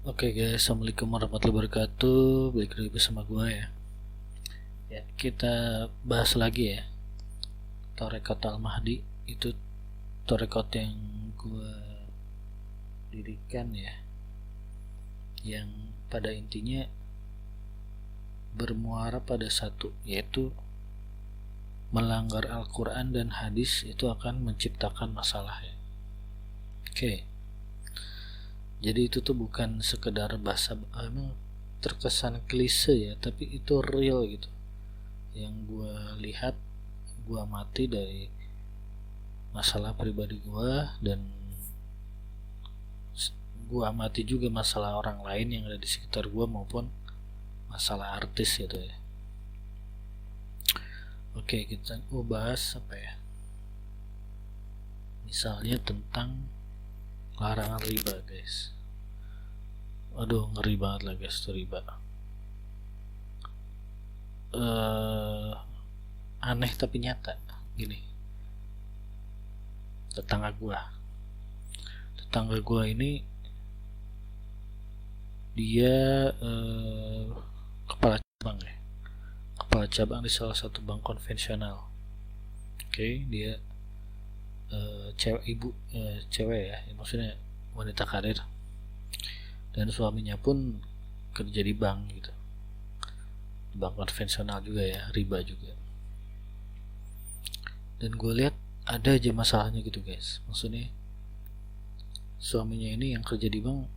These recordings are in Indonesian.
Oke guys, assalamualaikum warahmatullahi wabarakatuh. Balik lagi bersama gue ya. Ya, kita bahas lagi ya. Torekot Al-Mahdi itu torekot yang gue dirikan ya, yang pada intinya bermuara pada satu, yaitu melanggar Al-Quran dan hadis itu akan menciptakan masalah ya. Oke, jadi itu tuh bukan sekedar bahasa, emang terkesan klise ya, tapi itu real gitu. Yang gue lihat, gue amati dari masalah pribadi gue, dan gue amati juga masalah orang lain yang ada di sekitar gue maupun masalah artis gitu ya. Oke, kita bahas apa ya, misalnya tentang larangan riba guys. Aduh, ngeri banget lah guys tuh riba. Aneh tapi nyata. Gini, tetangga gue ini dia kepala cabang ya, kepala cabang di salah satu bank konvensional. Oke, dia cewek ya, maksudnya wanita karir, dan suaminya pun kerja di bank gitu, bank konvensional juga ya, riba juga. Dan gue lihat ada aja masalahnya gitu guys. Maksudnya suaminya ini yang kerja di bank,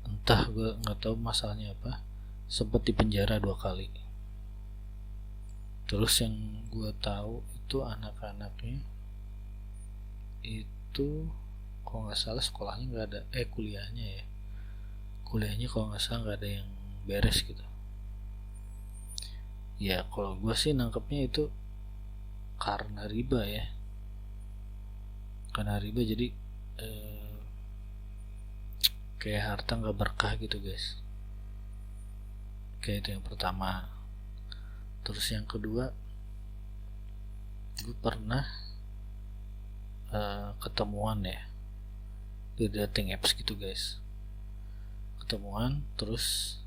entah gue nggak tahu masalahnya apa, sempat dipenjara 2 kali. Terus yang gue tahu itu anak-anaknya itu kalau nggak salah sekolahnya nggak ada, kuliahnya kalau nggak salah nggak ada yang beres gitu. Ya kalau gue sih nangkepnya itu karena riba ya, jadi kayak harta nggak berkah gitu guys. Kayak itu yang pertama. Terus yang kedua, gue pernah ketemuan ya di dating apps gitu guys. Ketemuan terus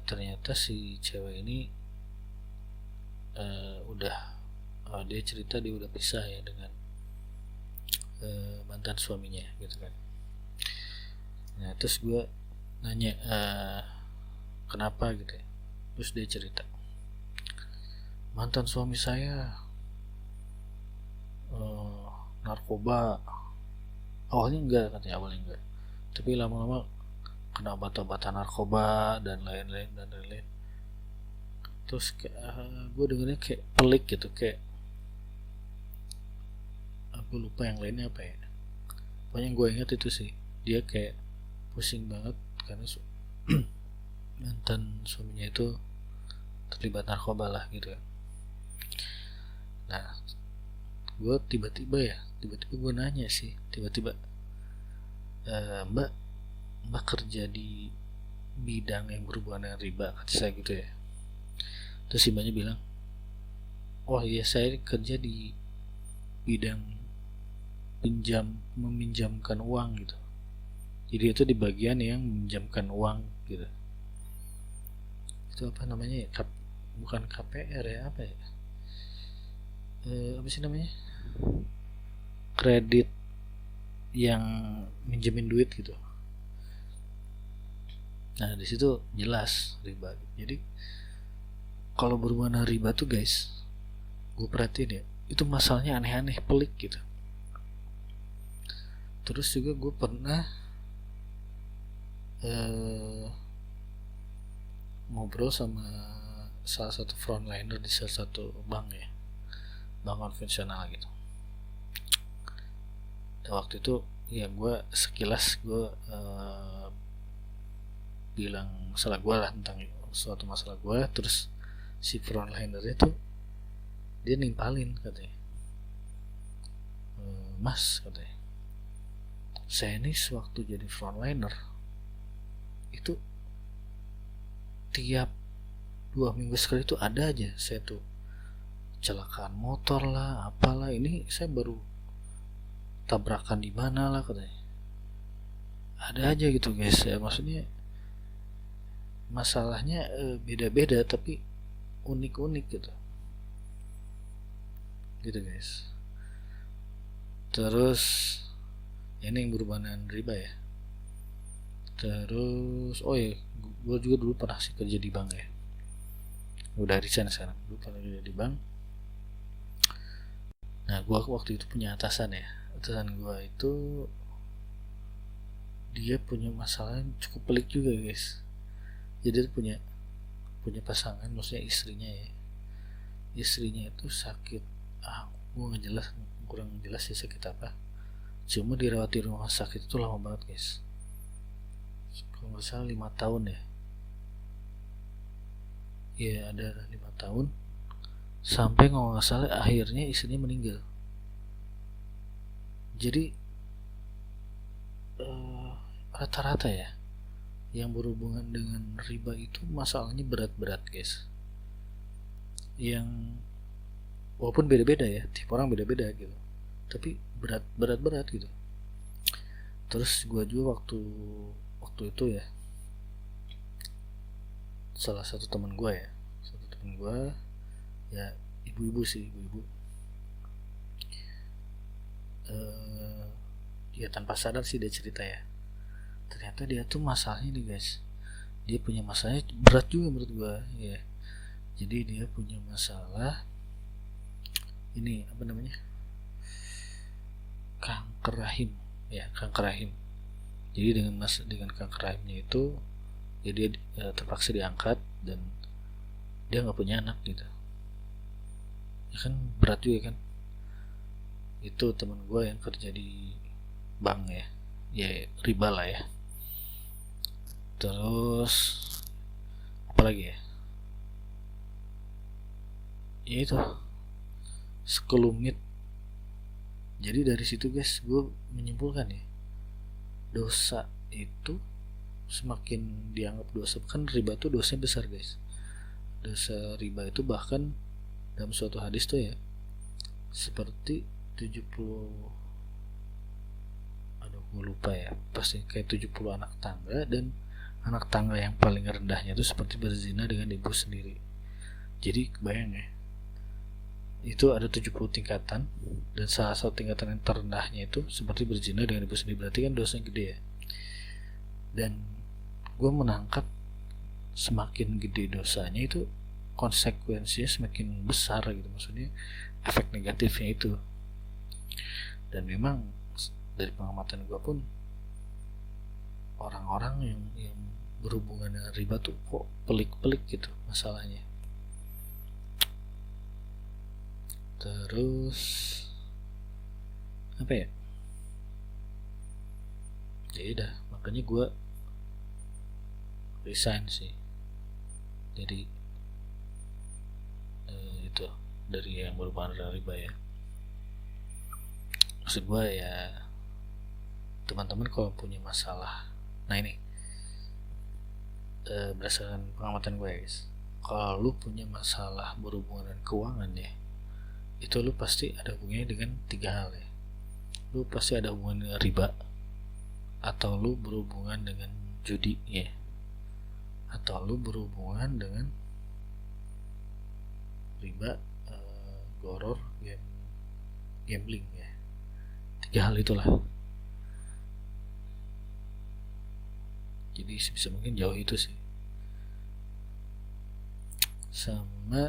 ternyata si cewek ini dia cerita dia udah pisah ya dengan mantan suaminya gitu kan. Nah terus gue nanya kenapa gitu ya. Terus dia cerita, mantan suami saya narkoba. Awalnya enggak, tapi lama-lama kena obat-obatan narkoba dan lain-lain. Terus gue dengernya kayak pelik gitu, kayak aku lupa yang lainnya apa ya. Pokoknya yang gue ingat itu sih, dia kayak pusing banget karena mantan suaminya itu terlibat narkoba lah gitu kan. Nah gue tiba-tiba gue nanya sih, tiba-tiba mbak kerja di bidang yang berhubungan dengan riba, kata saya gitu ya. Terus si mbaknya bilang, oh iya saya kerja di bidang meminjamkan uang gitu. Jadi itu di bagian yang meminjamkan uang gitu. Itu apa namanya ya, bukan KPR ya, apa ya, apa sih namanya, kredit yang minjemin duit gitu. Nah di situ jelas riba. Jadi kalau berhubungan riba tuh guys, gue perhatiin ya, itu masalahnya aneh-aneh, pelik gitu. Terus juga gue pernah ngobrol sama salah satu frontliner di salah satu bank ya, bank konvensional gitu. Dan waktu itu ya gue sekilas bilang masalah gue lah, tentang suatu masalah gue. Terus si frontlinernya tuh dia nimpalin katanya, mas katanya, saya ini sewaktu jadi frontliner itu tiap 2 minggu sekali tuh ada aja saya tuh kecelakaan motor lah, apalah, ini saya baru tabrakan di mana lah katanya, ada aja gitu guys ya, maksudnya masalahnya beda-beda tapi unik-unik gitu guys. Terus ini yang berhubungan dengan riba ya. Terus oh ya, gue juga dulu pernah sih kerja di bank ya, udah resign sekarang. Dulu pernah kerja di bank. Nah gue waktu itu punya atasan ya, atasan gue itu dia punya masalah yang cukup pelik juga guys. Jadi dia punya pasangan, maksudnya istrinya ya, istrinya itu sakit, gue nggak jelas, kurang jelas sih sakit apa, cuma dirawat di rumah sakit itu lama banget guys, kalau nggak salah 5 tahun ya. Iya ada 5 tahun, sampai kalau nggak salah akhirnya istrinya meninggal. Jadi rata-rata ya yang berhubungan dengan riba itu masalahnya berat-berat guys, yang walaupun beda-beda ya, tiap orang beda-beda gitu, tapi berat gitu. Terus gue juga waktu itu ya, salah satu teman gue ya, ibu-ibu ya tanpa sadar sih dia cerita ya, ternyata dia tuh masalahnya nih guys, dia punya masalahnya berat juga menurut gue ya. Jadi dia punya masalah ini apa namanya, kanker rahim ya, kanker rahim. Jadi dengan kanker rahimnya itu ya dia terpaksa diangkat dan dia nggak punya anak gitu ya kan, berat juga kan. Itu teman gue yang kerja di bank ya riba lah ya. Terus apalagi ya itu sekelumit. Jadi dari situ guys gue menyimpulkan ya, dosa itu semakin dianggap dosa, kan riba tuh dosanya besar guys. Dosa riba itu bahkan dalam suatu hadis tuh ya seperti 70, gue lupa ya pasti, kayak 70 anak tangga, dan anak tangga yang paling rendahnya itu seperti berzina dengan ibu sendiri. Jadi bayang ya, itu ada 70 tingkatan dan salah satu tingkatan yang terendahnya itu seperti berzina dengan ibu sendiri, berarti kan dosanya gede ya. Dan gue menangkap semakin gede dosanya itu konsekuensinya semakin besar gitu, maksudnya efek negatifnya itu. Dan memang dari pengamatan gue pun orang-orang yang berhubungan dengan riba tuh kok pelik-pelik gitu masalahnya. Terus apa ya, ya udah makanya gue resign sih. Jadi itu dari yang berhubungan dengan riba ya. Maksud gue ya, teman-teman kalau punya masalah, nah ini berdasarkan pengamatan gue guys, kalau lu punya masalah berhubungan dengan keuangan ya, itu lu pasti ada hubungannya dengan 3 hal ya. Lu pasti ada hubungan dengan riba, atau lu berhubungan dengan judi ya, atau lu berhubungan dengan riba, goror, gambling ya. 3 hal itulah. Jadi sebisa mungkin jauh itu sih. Sama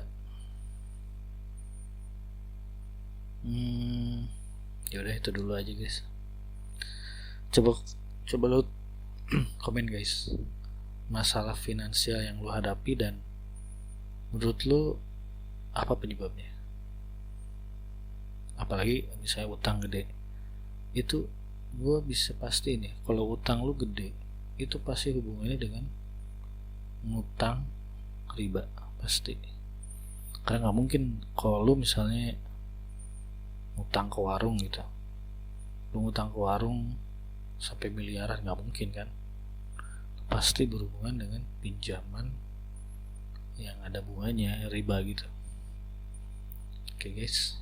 ya udah itu dulu aja guys. Coba lu komen guys, masalah finansial yang lu hadapi dan menurut lu apa penyebabnya. Apalagi misalnya utang gede, itu gue bisa pasti nih, kalau utang lu gede itu pasti hubungannya dengan ngutang riba pasti. Karena nggak mungkin kalau lu misalnya ngutang ke warung gitu, lu ngutang ke warung sampai miliaran, nggak mungkin kan. Pasti berhubungan dengan pinjaman yang ada bunganya, riba gitu. Oke guys,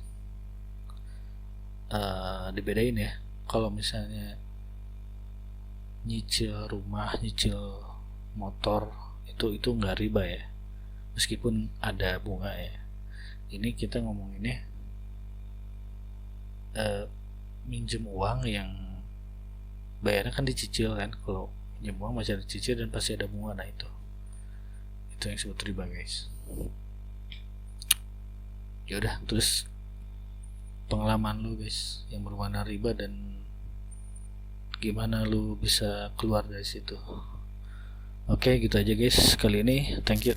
dibedain ya. Kalau misalnya nyicil rumah, nyicil motor, itu nggak riba ya, meskipun ada bunga ya. Ini kita ngomonginnya minjem uang yang bayarnya kan dicicil kan. Kalau minjem uang masih ada cicil dan pasti ada bunga, nah itu yang disebut riba guys. Yaudah, terus pengalaman lu guys yang berwarna riba dan gimana lu bisa keluar dari situ. Oke, gitu aja guys kali ini. Thank you.